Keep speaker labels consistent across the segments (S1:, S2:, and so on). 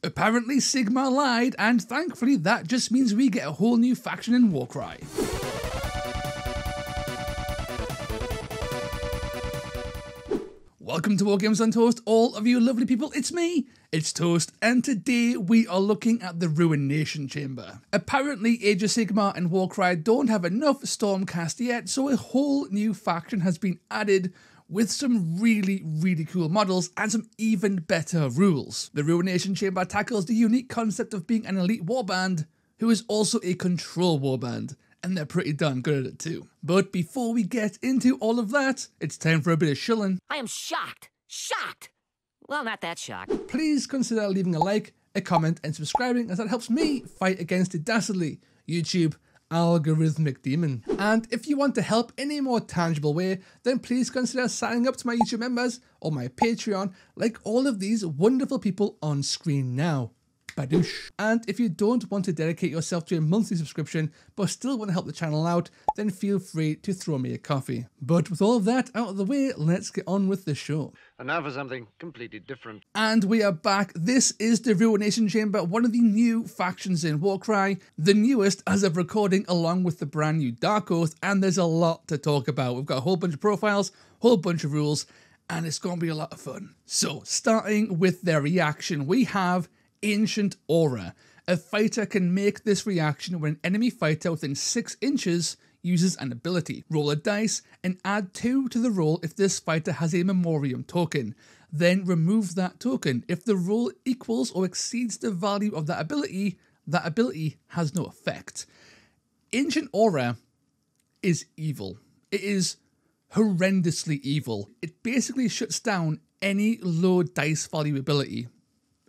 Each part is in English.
S1: Apparently Sigma lied, and thankfully that just means we get a whole new faction in Warcry. Welcome to War Games on Toast, all of you lovely people. It's me, it's Toast, and today we are looking at the Ruination Chamber. Apparently Age of Sigmar and Warcry don't have enough Stormcast yet, so a whole new faction has been added with some really cool models and some even better rules. The Ruination Chamber tackles the unique concept of being an elite warband who is also a control warband, and they're pretty darn good at it too. But before we get into all of that, it's time for a bit of shilling.
S2: I am shocked. Shocked! Well, not that shocked.
S1: Please consider leaving a like, a comment, and subscribing, as that helps me fight against the dastardly YouTube algorithmic demon. And if you want to help in a more tangible way, then please consider signing up to my YouTube members or my Patreon, like all of these wonderful people on screen now. Badoosh. And if you don't want to dedicate yourself to a monthly subscription but still want to help the channel out, then feel free to throw me a coffee. But with all of that out of the way, let's get on with the show.
S3: And now for something completely different.
S1: And we are back. This is the Ruination Chamber, one of the new factions in Warcry, the newest as of recording, along with the brand new Dark Oath, and there's a lot to talk about. We've got a whole bunch of profiles, whole bunch of rules, and it's going to be a lot of fun. So, starting with their reaction, we have Ancient Aura. A fighter can make this reaction when an enemy fighter within 6 inches uses an ability. Roll a dice and add 2 to the roll if this fighter has a Memoriam token. Then remove that token. If the roll equals or exceeds the value of that ability has no effect. Ancient Aura is evil. It is horrendously evil. It basically shuts down any low dice value ability,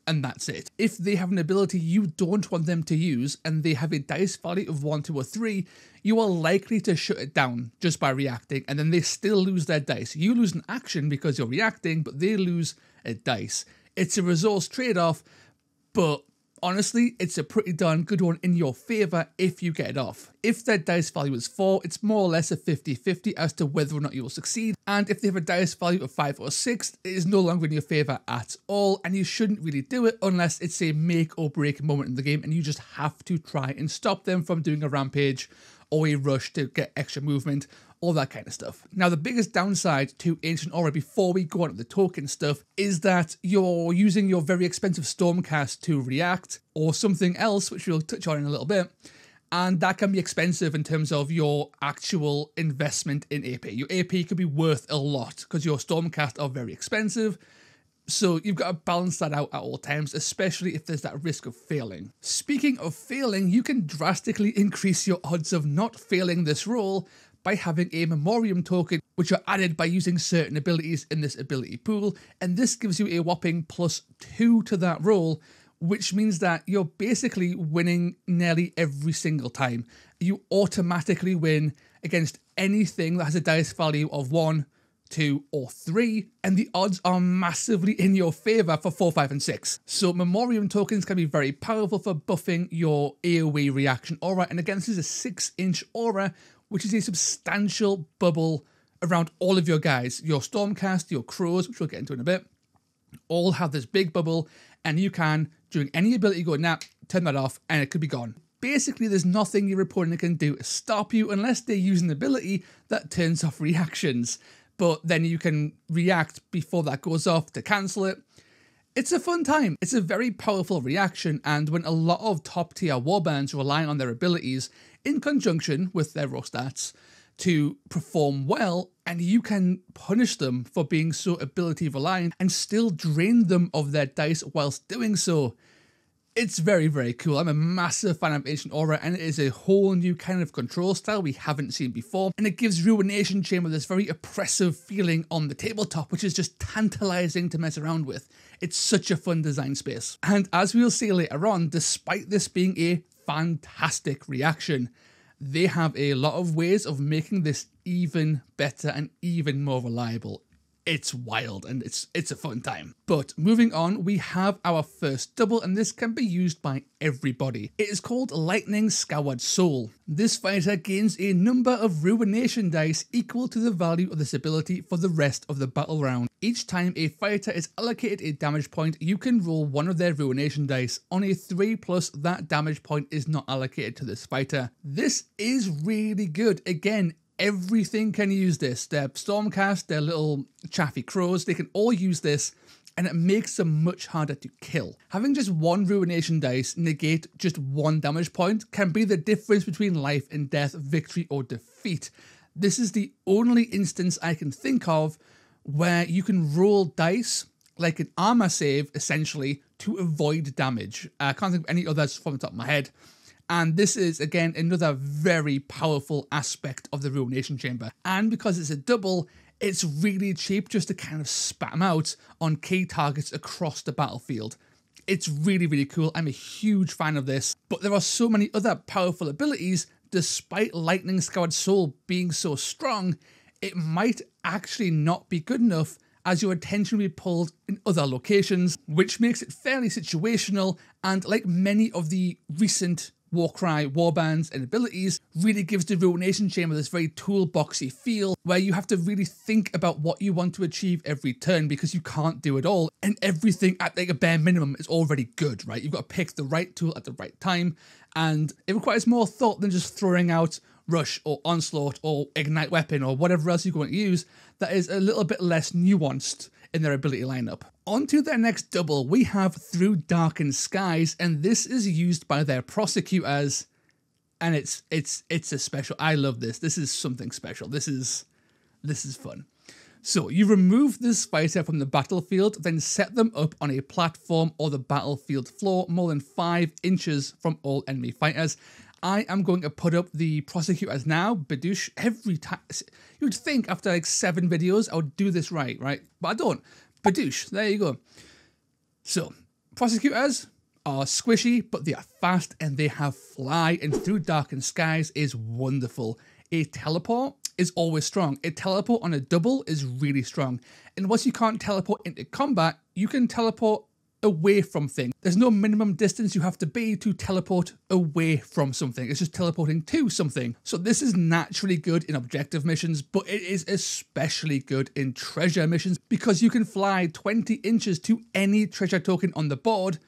S1: and that's it. If they have an ability you don't want them to use and they have a dice value of 1, 2, or 3, you are likely to shut it down just by reacting, and then they still lose their dice. You lose an action because you're reacting, but they lose a dice. It's a resource trade-off, but honestly, it's a pretty darn good one in your favour if you get it off. If their dice value is 4, it's more or less a 50-50 as to whether or not you will succeed. And if they have a dice value of 5 or 6, it is no longer in your favour at all, and you shouldn't really do it unless it's a make or break moment in the game and you just have to try and stop them from doing a rampage or a rush to get extra movement, all that kind of stuff. Now, the biggest downside to Ancient Aura, before we go on to the token stuff, is that you're using your very expensive Stormcast to react, or something else, which we'll touch on in a little bit, and that can be expensive in terms of your actual investment in AP. Your AP could be worth a lot, because your Stormcast are very expensive, so you've got to balance that out at all times, especially if there's that risk of failing. Speaking of failing, you can drastically increase your odds of not failing this roll by having a Memoriam token, which are added by using certain abilities in this ability pool, and this gives you a whopping +2 to that roll, which means that you're basically winning nearly every single time. You automatically win against anything that has a dice value of 1, 2, or 3, and the odds are massively in your favour for 4, 5, and 6. So Memoriam tokens can be very powerful for buffing your AoE reaction aura, and again, this is a 6-inch aura, which is a substantial bubble around all of your guys. Your Stormcast, your Crows, which we'll get into in a bit, all have this big bubble, and you can, during any ability, go, nah, turn that off, and it could be gone. Basically, there's nothing your opponent can do to stop you unless they use an ability that turns off reactions. But then you can react before that goes off to cancel it. It's a fun time. It's a very powerful reaction, and when a lot of top tier warbands rely on their abilities in conjunction with their raw stats to perform well, and you can punish them for being so ability reliant and still drain them of their dice whilst doing so, it's very cool. I'm a massive fan of Ancient Aura, and it is a whole new kind of control style we haven't seen before, and it gives Ruination Chamber this very oppressive feeling on the tabletop, which is just tantalizing to mess around with. It's such a fun design space. And as we'll see later on, despite this being a fantastic reaction, they have a lot of ways of making this even better and even more reliable. it's wild and it's a fun time. But moving on, we have our first double, and this can be used by everybody. It is called Lightning Scoured Soul. This fighter gains a number of Ruination dice equal to the value of this ability for the rest of the battle round. Each time a fighter is allocated a damage point, you can roll one of their Ruination dice. On a 3+, that damage point is not allocated to this fighter. This is really good. Again, everything can use this. Their Stormcast, their little chaffy crows, they can all use this, and it makes them much harder to kill. Having just one Ruination dice negate just one damage point can be the difference between life and death, victory or defeat. This is the only instance I can think of where you can roll dice like an armor save, essentially, to avoid damage. I can't think of any others from the top of my head. And this is, again, another very powerful aspect of the Ruination Chamber. And because it's a double, it's really cheap just to kind of spam out on key targets across the battlefield. It's really, really cool. I'm a huge fan of this. But there are so many other powerful abilities. Despite Lightning Scoured Soul being so strong, it might actually not be good enough as your attention will be pulled in other locations, which makes it fairly situational, and like many of the recent Warcry warbands and abilities, really gives the Ruination Chamber this very toolboxy feel where you have to really think about what you want to achieve every turn because you can't do it all, and everything at like a bare minimum is already good, right? You've got to pick the right tool at the right time, and it requires more thought than just throwing out Rush or Onslaught or Ignite Weapon or whatever else you're going to use that is a little bit less nuanced in their ability lineup. On to their next double, we have Through Darkened Skies, and this is used by their prosecutors, and it's a special. I love this. This is something special. This is fun. So you remove this fighter from the battlefield, then set them up on a platform or the battlefield floor more than 5 inches from all enemy fighters. I am going to put up the prosecutors now, Badoosh, every time. You would think after like 7 videos I would do this right? But I don't. Badoosh, there you go. So, prosecutors are squishy, but they are fast and they have fly, and Through Darkened Skies is wonderful. A teleport is always strong. A teleport on a double is really strong. And once you can't teleport into combat, you can teleport away from things. There's no minimum distance you have to be to teleport away from something. It's just teleporting to something. So this is naturally good in objective missions, but it is especially good in treasure missions because you can fly 20 inches to any treasure token on the board,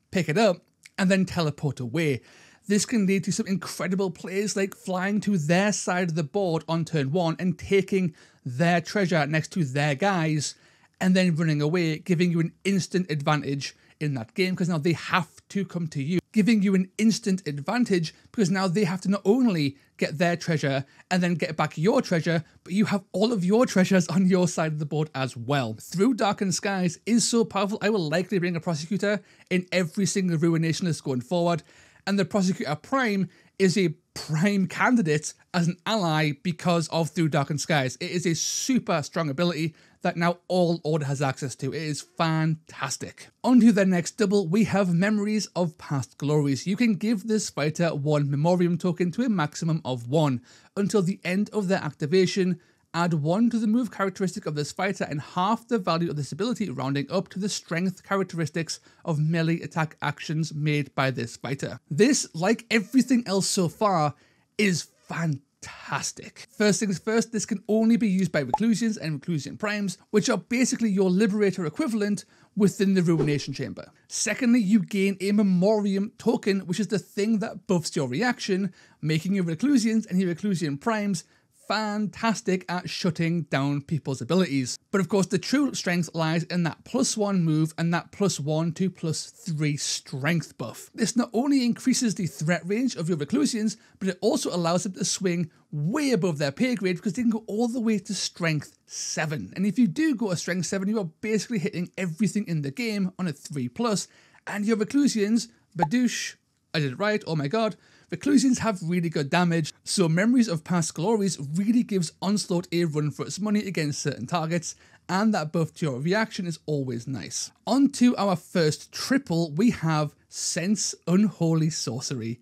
S1: pick it up, and then teleport away. This can lead to some incredible plays like flying to their side of the board on turn 1 and taking their treasure next to their guys, and then running away, giving you an instant advantage in that game because now they have to come to you, giving you an instant advantage because now they have to not only get their treasure and then get back your treasure, but you have all of your treasures on your side of the board as well. Through Darkened Skies is so powerful, I will likely bring a Prosecutor in every single Ruination list going forward, and the Prosecutor Prime is a prime candidate as an ally because of Through Darkened Skies. It is a super strong ability that now all Order has access to. It is fantastic. On to the next double, we have Memories of Past Glories. You can give this fighter 1 Memoriam token to a maximum of 1. Until the end of their activation, add 1 to the move characteristic of this fighter and half the value of this ability, rounding up to the strength characteristics of melee attack actions made by this fighter. This, like everything else so far, is fantastic. First things first, this can only be used by Reclusions and Reclusion Primes, which are basically your Liberator equivalent within the Ruination Chamber. Secondly, you gain a Memoriam token, which is the thing that buffs your reaction, making your Reclusions and your Reclusion Primes fantastic at shutting down people's abilities. But of course, the true strength lies in that +1 move and that +1 to +3 strength buff. This not only increases the threat range of your Reclusions, but it also allows them to swing way above their pay grade because they can go all the way to strength 7. And if you do go to strength 7, you are basically hitting everything in the game on a 3+, and your Reclusions, Badoosh, I did it right, oh my god, Reclusions have really good damage, so Memories of Past Glories really gives Onslaught a run for its money against certain targets, and that buff to your reaction is always nice. On to our first triple, we have Sense Unholy Sorcery.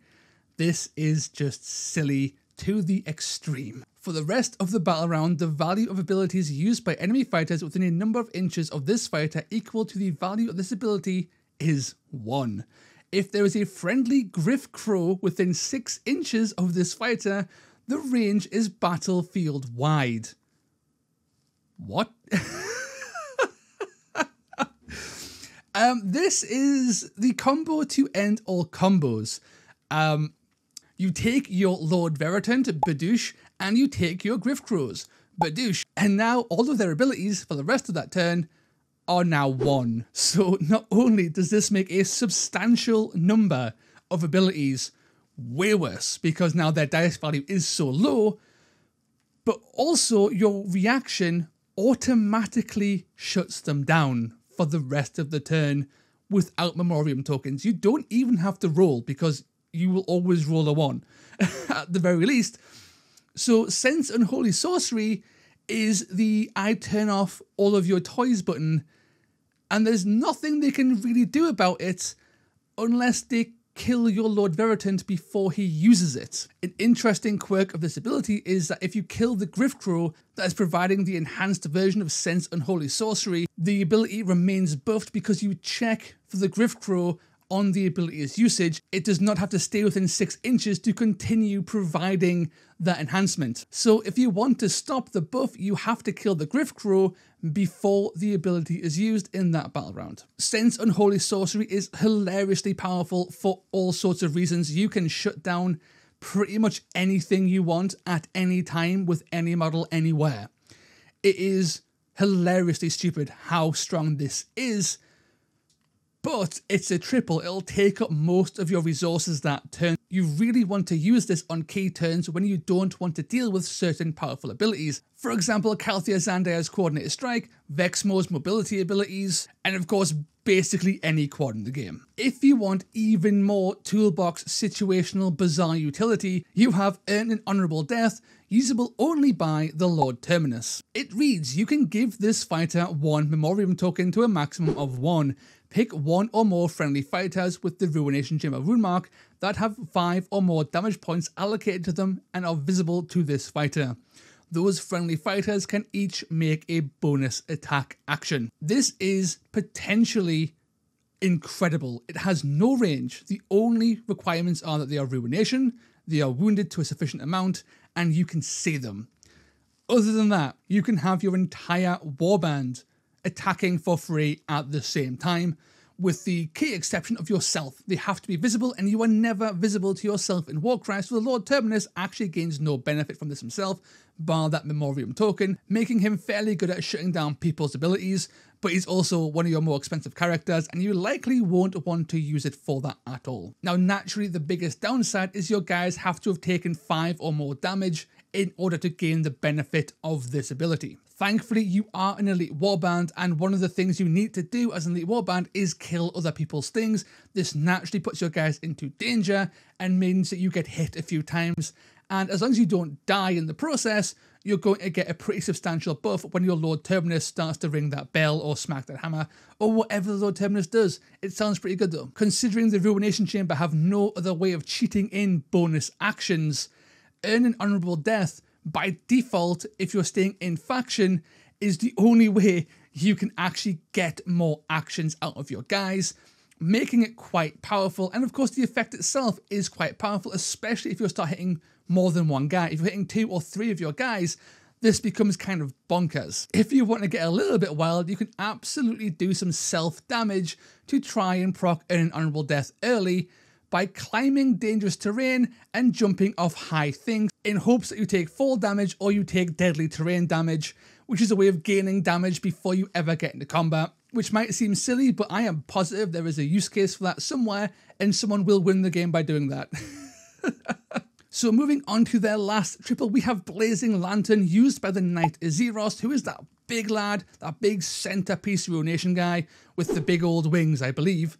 S1: This is just silly to the extreme. For the rest of the battle round, the value of abilities used by enemy fighters within a number of inches of this fighter equal to the value of this ability is 1. If there is a friendly Griff Crow within 6 inches of this fighter, the range is battlefield wide. What? This is the combo to end all combos. You take your Lord Veritant, Badoosh, and you take your Griff Crows, Badoosh, and now all of their abilities for the rest of that turn are now 1. So not only does this make a substantial number of abilities way worse because now their dice value is so low, but also your reaction automatically shuts them down for the rest of the turn without Memoriam tokens. You don't even have to roll because you will always roll a 1 at the very least. So Sense Unholy Sorcery is the I turn off all of your toys button, and there's nothing they can really do about it unless they kill your Lord Veritant before he uses it. An interesting quirk of this ability is that if you kill the Griff Crow that is providing the enhanced version of Sense Unholy Sorcery, the ability remains buffed because you check for the Griff Crow on the ability's usage. It does not have to stay within 6 inches to continue providing that enhancement. So if you want to stop the buff, you have to kill the Griff Crow before the ability is used in that battle round. Sense Unholy Sorcery is hilariously powerful for all sorts of reasons. You can shut down pretty much anything you want at any time with any model anywhere. It is hilariously stupid how strong this is, but it's a triple. It'll take up most of your resources that turn. You really want to use this on key turns when you don't want to deal with certain powerful abilities. For example, Calthea Zandia's Coordinated Strike, Vexmo's mobility abilities, and of course, basically any quad in the game. If you want even more toolbox situational bizarre utility, you have Earn an Honourable Death, usable only by the Lord Terminus. It reads, you can give this fighter 1 Memoriam token to a maximum of 1. Pick 1 or more friendly fighters with the Ruination Chamber rune mark that have 5 or more damage points allocated to them and are visible to this fighter. Those friendly fighters can each make a bonus attack action. This is potentially incredible. It has no range. The only requirements are that they are Ruination, they are wounded to a sufficient amount, and you can see them. Other than that, you can have your entire warband attacking for free at the same time, with the key exception of yourself. They have to be visible, and you are never visible to yourself in Warcry, so the Lord Terminus actually gains no benefit from this himself, bar that Memoriam token, making him fairly good at shutting down people's abilities, but he's also one of your more expensive characters, and you likely won't want to use it for that at all. Now, naturally, the biggest downside is your guys have to have taken 5 or more damage in order to gain the benefit of this ability. Thankfully, you are an elite warband, and one of the things you need to do as an elite warband is kill other people's things. This naturally puts your guys into danger and means that you get hit a few times, and as long as you don't die in the process, you're going to get a pretty substantial buff when your Lord Terminus starts to ring that bell or smack that hammer, or whatever the Lord Terminus does. It sounds pretty good though. Considering the Ruination Chamber have no other way of cheating in bonus actions, Earn an Honourable Death, by default, if you're staying in faction, is the only way you can actually get more actions out of your guys, making it quite powerful. And of course, the effect itself is quite powerful, especially if you start hitting more than one guy. If you're hitting 2 or 3 of your guys, this becomes kind of bonkers. If you want to get a little bit wild, you can absolutely do some self-damage to try and proc Earn an Honourable Death early by climbing dangerous terrain and jumping off high things in hopes that you take fall damage or you take deadly terrain damage, which is a way of gaining damage before you ever get into combat, which might seem silly, but I am positive there is a use case for that somewhere and someone will win the game by doing that. So moving on to their last triple, we have Blazing Lantern, used by the Knight Azeroth, who is that big lad, that big centerpiece Ruination guy with the big old wings, I believe.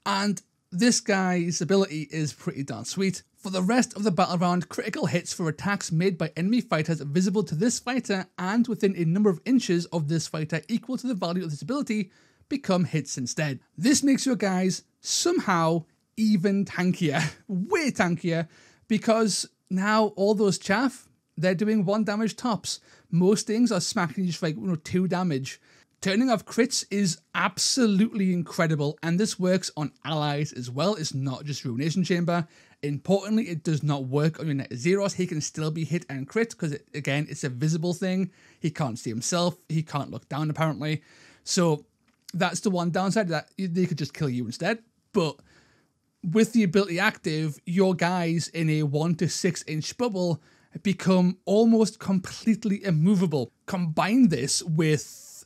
S1: And this guy's ability is pretty darn sweet. For the rest of the battle round, critical hits for attacks made by enemy fighters visible to this fighter and within a number of inches of this fighter equal to the value of this ability become hits instead. This makes your guys somehow even tankier, way tankier, because now all those chaff, they're doing 1 damage tops. Most things are smacking you just like 2 damage. Turning off crits is absolutely incredible, and this works on allies as well. It's not just Ruination Chamber. Importantly, it does not work on your Knight of Zeros. He can still be hit and crit because, again, it's a visible thing. He can't see himself. He can't look down, apparently. So that's the one downside, that they could just kill you instead. But with the ability active, your guys in a 1 to 6 inch bubble become almost completely immovable. Combine this with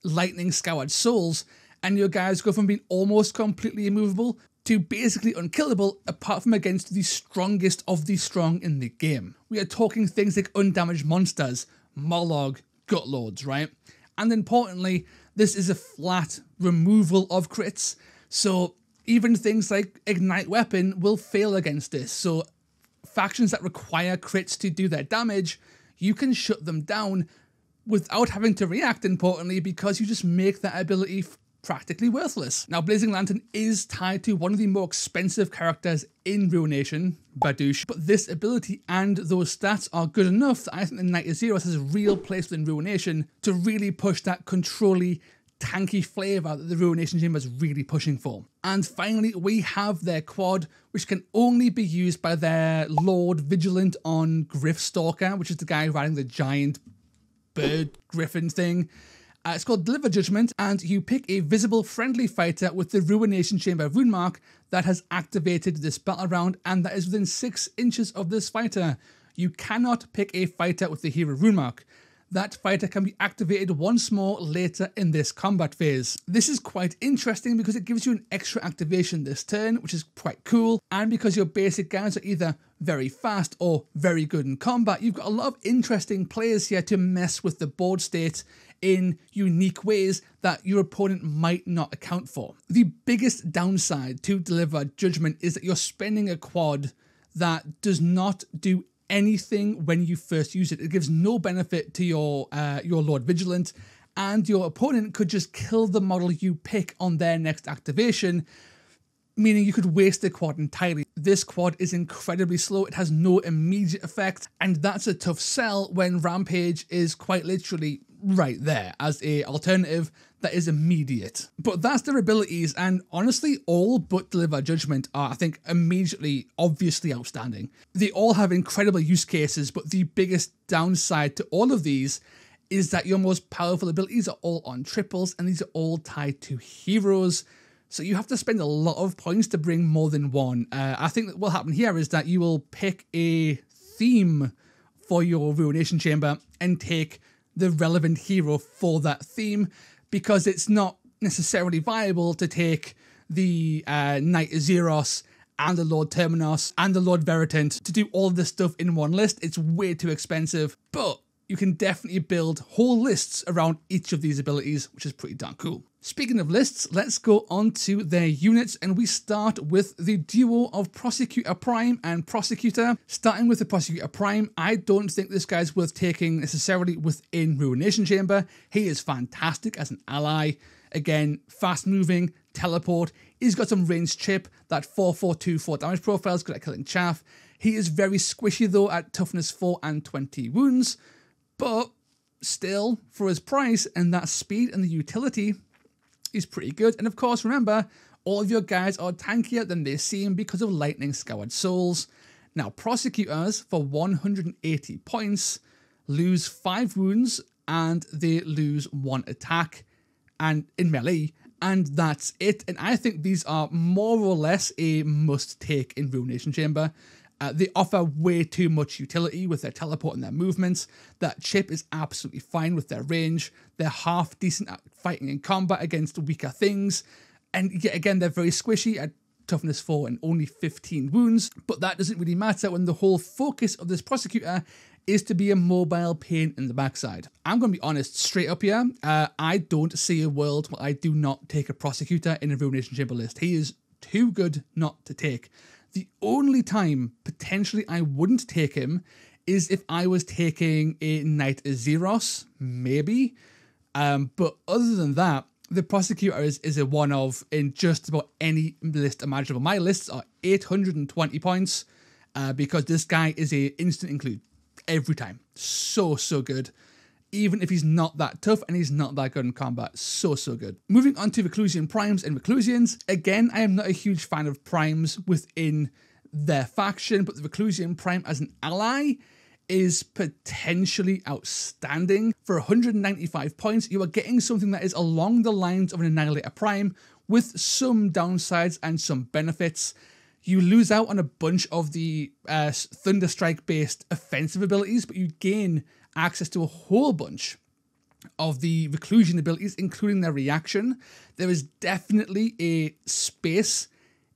S1: Lightning Scoured Souls, and your guys go from being almost completely immovable to basically unkillable, apart from against the strongest of the strong in the game. We are talking things like undamaged monsters, Morlog, Gutlords, right? And importantly, this is a flat removal of crits, so even things like Ignite Weapon will fail against this. So factions that require crits to do their damage, you can shut them down without having to react, importantly, because you just make that ability practically worthless. Now, Blazing Lantern is tied to one of the more expensive characters in Ruination, Badoosh, but this ability and those stats are good enough that I think the Knight of Zeros has a real place within Ruination to really push that control-y, tanky flavour that the Ruination Chamber is really pushing for. And finally, we have their quad, which can only be used by their Lord Vigilant on Griffstalker, which is the guy riding the giant bird griffin thing. It's called Deliver Judgment, and you pick a visible friendly fighter with the Ruination Chamber rune mark that has activated this battle round, and that is within 6 inches of this fighter. You cannot pick a fighter with the hero rune mark. That fighter can be activated once more later in this combat phase. This is quite interesting because it gives you an extra activation this turn, which is quite cool, and because your basic guys are either very fast or very good in combat, you've got a lot of interesting players here to mess with the board state in unique ways that your opponent might not account for. The biggest downside to Deliver Judgment is that you're spending a quad that does not do anything when you first use it. It gives no benefit to your Lord Vigilant, and your opponent could just kill the model you pick on their next activation, meaning you could waste the quad entirely. This quad is incredibly slow, it has no immediate effect, and that's a tough sell when Rampage is quite literally right there as a alternative that is immediate. But that's their abilities, and honestly, all but Deliver Judgment are, I think, immediately obviously outstanding. They all have incredible use cases, but the biggest downside to all of these is that your most powerful abilities are all on triples, and these are all tied to heroes. So you have to spend a lot of points to bring more than one. I think that what will happen here is that you will pick a theme for your Ruination Chamber and take the relevant hero for that theme, because it's not necessarily viable to take the Knight of Zeros and the Lord Terminos and the Lord Veritant to do all this stuff in one list. It's way too expensive, but you can definitely build whole lists around each of these abilities, which is pretty darn cool. Speaking of lists, let's go on to their units, and we start with the duo of Prosecutor Prime and Prosecutor. Starting with the Prosecutor Prime, I don't think this guy's worth taking necessarily within Ruination Chamber. He is fantastic as an ally. Again, fast moving, teleport. He's got some ranged chip, that 4/4/2/4 damage profile is good at killing chaff. He is very squishy though at toughness 4 and 20 wounds, but still, for his price and that speed and the utility, he's pretty good. And of course, remember, all of your guys are tankier than they seem because of Lightning Scoured Souls. Now, Prosecutors, for 180 points, lose 5 wounds and they lose 1 attack and in melee, and that's it. And I think these are more or less a must-take in Ruination Chamber. They offer way too much utility with their teleport and their movements. That chip is absolutely fine with their range. They're half decent at fighting in combat against weaker things. And yet again, they're very squishy at toughness 4 and only 15 wounds. But that doesn't really matter when the whole focus of this Prosecutor is to be a mobile pain in the backside. I'm going to be honest straight up here. I don't see a world where I do not take a Prosecutor in a Ruination Chamber list. He is too good not to take. The only time potentially I wouldn't take him is if I was taking a Knight of Zeros, maybe. But other than that, the Prosecutor is a one-of in just about any list imaginable. My lists are 820 points because this guy is a instant include. every time. So good. Even if he's not that tough and he's not that good in combat. So good. Moving on to Reclusian Primes and Reclusians. Again, I am not a huge fan of Primes within their faction, but the Reclusian Prime as an ally is potentially outstanding. For 195 points, you are getting something that is along the lines of an Annihilator Prime with some downsides and some benefits. You lose out on a bunch of the Thunderstrike-based offensive abilities, but you gain access to a whole bunch of the Reclusion abilities, including their reaction. There is definitely a space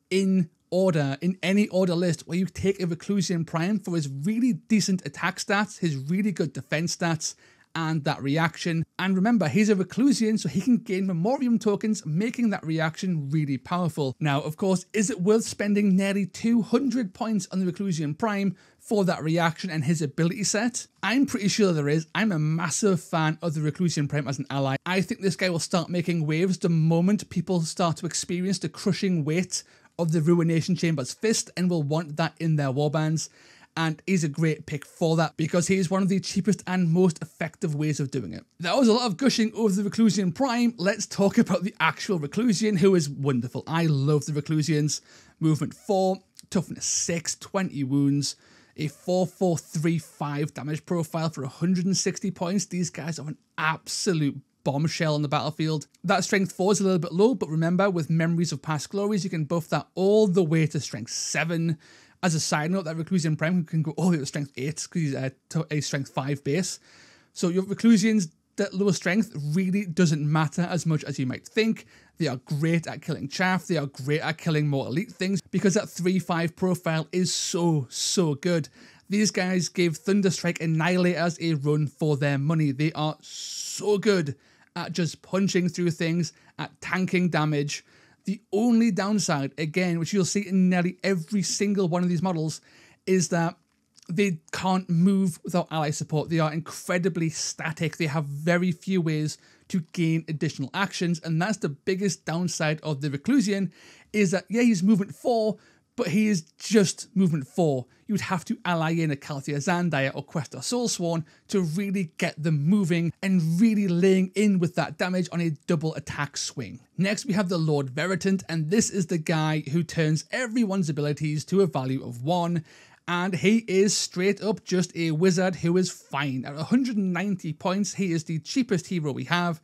S1: in any order list where you take a Reclusian Prime for his really decent attack stats, his really good defense stats, and that reaction. And remember, he's a Reclusian, so he can gain Memoriam tokens, making that reaction really powerful. Now, of course, is it worth spending nearly 200 points on the Reclusian Prime for that reaction and his ability set? I'm pretty sure there is. I'm a massive fan of the Reclusian Prime as an ally. I think this guy will start making waves the moment people start to experience the crushing weight of the Ruination Chamber's fist and will want that in their warbands. And he's a great pick for that because he is one of the cheapest and most effective ways of doing it. That was a lot of gushing over the Reclusian Prime. Let's talk about the actual Reclusian, who is wonderful. I love the Reclusians. Movement 4, toughness 6, 20 wounds, a 4-4-3-5 damage profile for 160 points. These guys are an absolute bombshell on the battlefield. That strength 4 is a little bit low, but remember, with Memories of Past Glories, you can buff that all the way to strength 7. As a side note, that Reclusian Prime can go all the way to strength 8 because he's a strength 5 base. So your Reclusians, that lower strength really doesn't matter as much as you might think. They are great at killing chaff. They are great at killing more elite things because that 3-5 profile is so good. These guys give Thunderstrike Annihilators a run for their money. They are so good at just punching through things, at tanking damage. The only downside, again, which you'll see in nearly every single one of these models, is that they can't move without ally support. They are incredibly static. They have very few ways to gain additional actions, and that's the biggest downside of the Reclusian, is that, yeah, he's movement 4, but he is just movement 4. You would have to ally in a Calthea Zandaya or Questa Soulsworn to really get them moving and really laying in with that damage on a double attack swing. Next, we have the Lord Veritant, and this is the guy who turns everyone's abilities to a value of 1, and he is straight up just a wizard who is fine. At 190 points, he is the cheapest hero we have,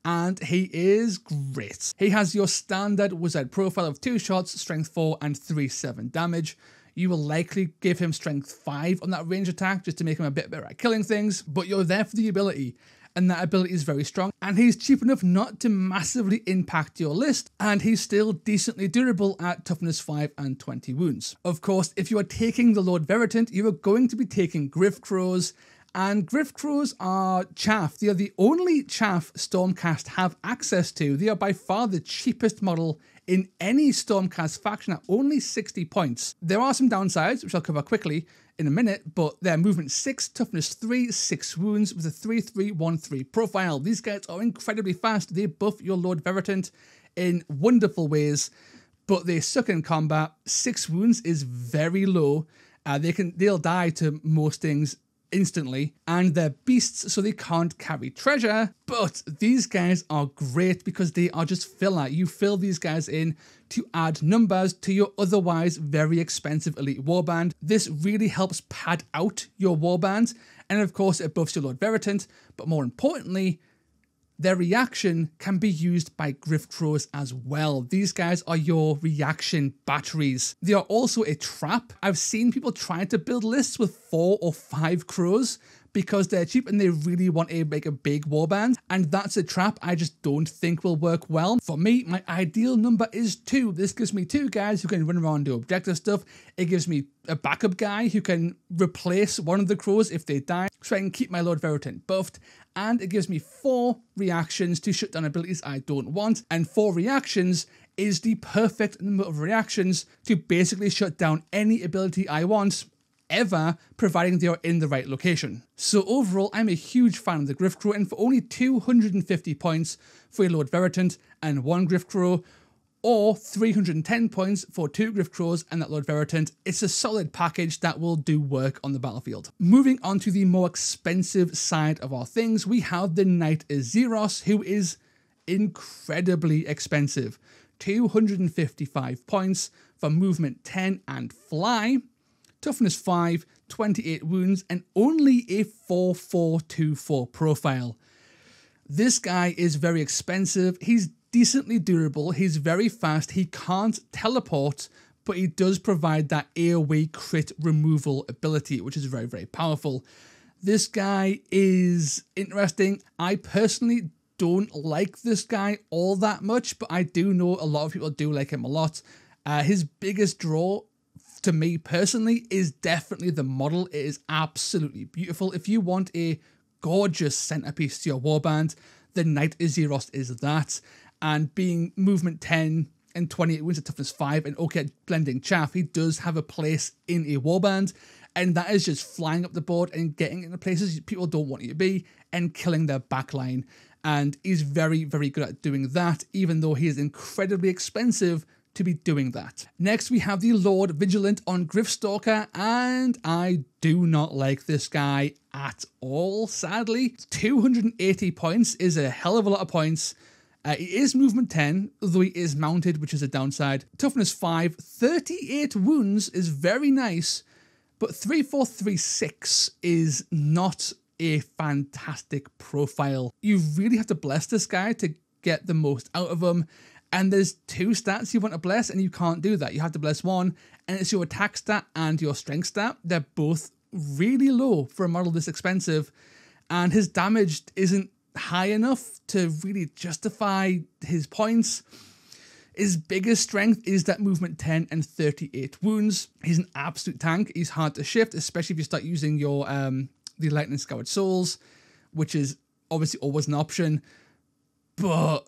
S1: and he is great. He has your standard wizard profile of 2 shots, strength 4 and 3-7 damage. You will likely give him strength 5 on that range attack just to make him a bit better at killing things, but you're there for the ability, and that ability is very strong, and he's cheap enough not to massively impact your list, and he's still decently durable at toughness 5 and 20 wounds. Of course, if you are taking the Lord Veritant, you are going to be taking Griff Crows, and Griff Crows are chaff. They are the only chaff Stormcast have access to. They are by far the cheapest model in any Stormcast faction at only 60 points. There are some downsides, which I'll cover quickly in a minute, but they're movement 6, toughness 3, 6 wounds with a 3-3-1-3 profile. These guys are incredibly fast. They buff your Lord Veritant in wonderful ways, but they suck in combat. 6 wounds is very low. They'll die to most things instantly, and they're beasts, so they can't carry treasure, but these guys are great because they are just filler. You fill these guys in to add numbers to your otherwise very expensive elite warband. This really helps pad out your warband, and of course it buffs your Lord Veritant, but more importantly, their reaction can be used by Griff Crows as well. These guys are your reaction batteries. They are also a trap. I've seen people trying to build lists with 4 or 5 crows because they're cheap and they really want to make a big warband, and that's a trap I just don't think will work well. For me, my ideal number is 2. This gives me 2 guys who can run around and do objective stuff. It gives me a backup guy who can replace one of the crows if they die, so I can keep my Lord Veritant buffed, and it gives me 4 reactions to shut down abilities I don't want, and 4 reactions is the perfect number of reactions to basically shut down any ability I want ever, providing they are in the right location. So overall, I'm a huge fan of the Griff Crow, and for only 250 points for a Lord Veritant and 1 Griff Crow, or 310 points for 2 Griff Crows and that Lord Veritant. It's a solid package that will do work on the battlefield. Moving on to the more expensive side of our things, we have the Knight Azeros, who is incredibly expensive. 255 points for movement 10 and fly, toughness 5, 28 wounds, and only a 4424 profile. This guy is very expensive. He's decently durable. He's very fast. He can't teleport, but he does provide that AoE crit removal ability, which is very, very powerful. This guy is interesting. I personally don't like this guy all that much, but I do know a lot of people do like him a lot. His biggest draw to me personally is definitely the model. It is absolutely beautiful. If you want a gorgeous centerpiece to your warband, the Knight Azeros is that. And being movement 10 and 28 wounds at toughness 5 and okay at blending chaff, he does have a place in a warband. And that is just flying up the board and getting into places people don't want you to be and killing their backline. And he's very, very good at doing that, even though he is incredibly expensive to be doing that. Next, we have the Lord Vigilant on Gryffstalker, and I do not like this guy at all, sadly. 280 points is a hell of a lot of points. He is movement 10, although he is mounted, which is a downside. Toughness 5, 38 wounds is very nice, but 3436 is not a fantastic profile. You really have to bless this guy to get the most out of him, and there's 2 stats you want to bless, and you can't do that. You have to bless one, and it's your attack stat and your strength stat. They're both really low for a model this expensive, and his damage isn't high enough to really justify his points. His biggest strength is that movement 10 and 38 wounds. He's an absolute tank. He's hard to shift, especially if you start using your the Lightning Scoured Souls, which is obviously always an option, but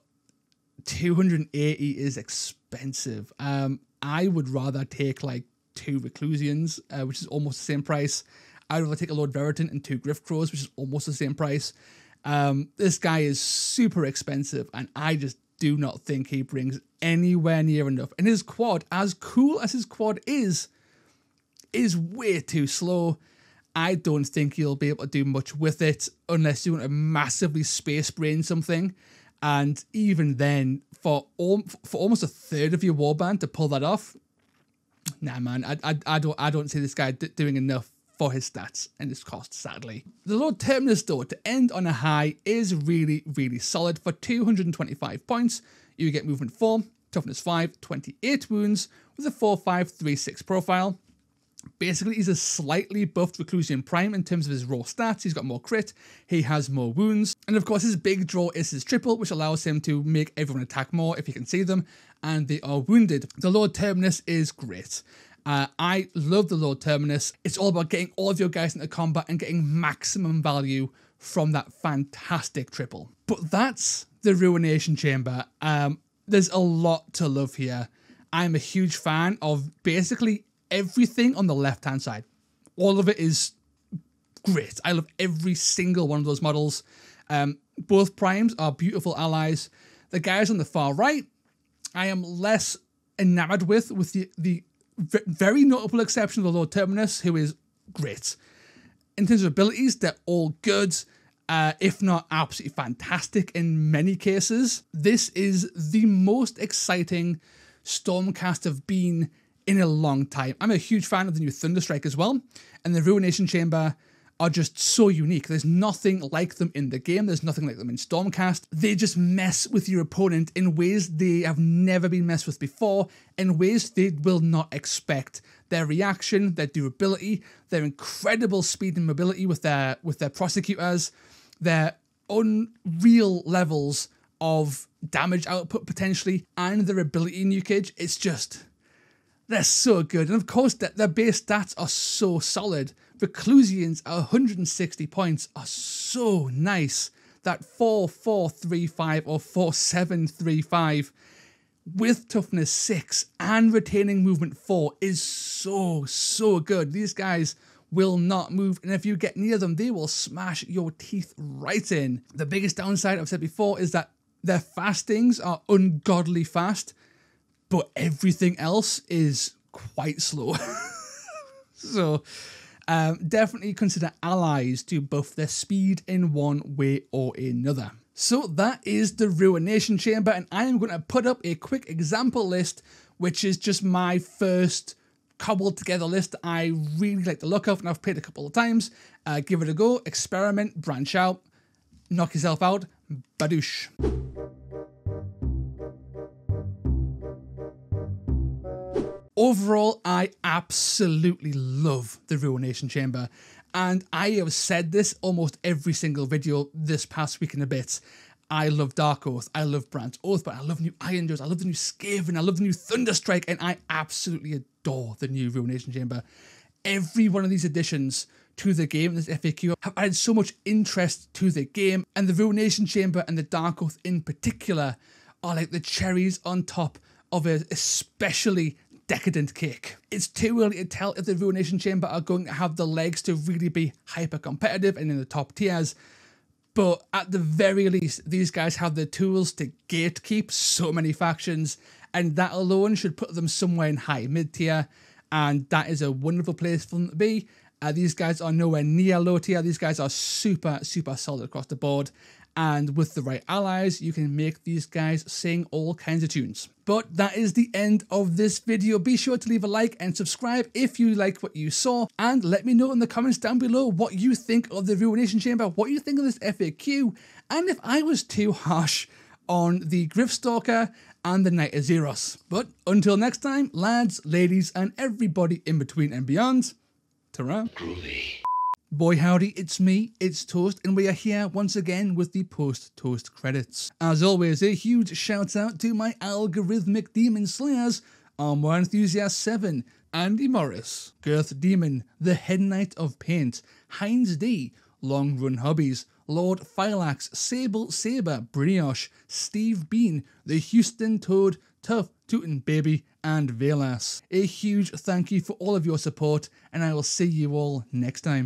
S1: 280 is expensive. I would rather take like 2 Reclusians, which is almost the same price. I'd rather take a Lord Veritant and 2 Griff Crows, which is almost the same price. This guy is super expensive, and I just do not think he brings anywhere near enough. And his quad, as cool as his quad is way too slow. I don't think you'll be able to do much with it unless you want to massively space brain something. And even then, for almost a third of your warband to pull that off, nah, man, I don't see this guy doing enough for his stats and his cost, sadly. The Lord Terminus, though, to end on a high, is really, really solid. For 225 points, you get movement 4, toughness 5, 28 wounds, with a 4-5-3-6 profile. Basically, he's a slightly buffed Reclusian Prime in terms of his raw stats. He's got more crit, he has more wounds, and of course his big draw is his triple, which allows him to make everyone attack more if he can see them, and they are wounded. The Lord Terminus is great. I love the Lord Terminus. It's all about getting all of your guys into combat and getting maximum value from that fantastic triple. But that's the Ruination Chamber. There's a lot to love here. I'm a huge fan of basically everything on the left-hand side. All of it is great. I love every single one of those models. Both primes are beautiful allies. The guys on the far right, I am less enamored with the very notable exception of the Lord Terminus, who is great. In terms of abilities, they're all good, if not absolutely fantastic in many cases. This is the most exciting Stormcast have been in a long time. I'm a huge fan of the new Thunderstrike as well, and the Ruination Chamber are just so unique. There's nothing like them in the game. There's nothing like them in Stormcast. They just mess with your opponent in ways they have never been messed with before, in ways they will not expect. Their reaction, their durability, their incredible speed and mobility with their prosecutors, their unreal levels of damage output potentially, and their ability nukage. It's just, they're so good. And of course, their base stats are so solid. Reclusians at 160 points are so nice. That 4-4-3-5 or 4-7-3-5 with toughness 6 and retaining movement 4 is so good. These guys will not move, and if you get near them, they will smash your teeth right in. The biggest downside, I've said before, is that their fastings are ungodly fast, but everything else is quite slow. So definitely consider allies to buff their speed in one way or another. So that is the Ruination Chamber, and I am going to put up a quick example list, which is just my first cobbled together list I really like the look of, and I've played a couple of times. Give it a go, experiment, branch out, knock yourself out, badoosh. Overall, I absolutely love the Ruination Chamber, and I have said this almost every single video this past week and a bit. I love Dark Oath, I love Branch Oath, but I love new Iron Jaws, I love the new Skaven, I love the new Thunderstrike, and I absolutely adore the new Ruination Chamber. Every one of these additions to the game, this FAQ, have added so much interest to the game, and the Ruination Chamber and the Dark Oath in particular are like the cherries on top of an especially decadent cake. It's too early to tell if the Ruination Chamber are going to have the legs to really be hyper competitive and in the top tiers, but at the very least, these guys have the tools to gatekeep so many factions, and that alone should put them somewhere in high mid-tier, and that is a wonderful place for them to be. These guys are nowhere near low tier. These guys are super, super solid across the board, and with the right allies, you can make these guys sing all kinds of tunes. But that is the end of this video. Be sure to leave a like and subscribe if you like what you saw, and let me know in the comments down below what you think of the Ruination Chamber, what you think of this FAQ, and if I was too harsh on the Gryph and the Knight of Zeros. But until next time, lads, ladies, and everybody in between and beyond, ta-ra.
S3: Groovy.
S1: Boy howdy, it's me, it's Toast, and we are here once again with the post-Toast credits. As always, a huge shout out to my algorithmic demon slayers, Armour Enthusiast 7, Andy Morris, Girth Demon, the Head Knight of Paint, Heinz D, Long Run Hobbies, Lord Phylax, Sable Saber, Brioche, Steve Bean, the Houston Toad, Tough Tootin' Baby, and Velas. A huge thank you for all of your support, and I will see you all next time.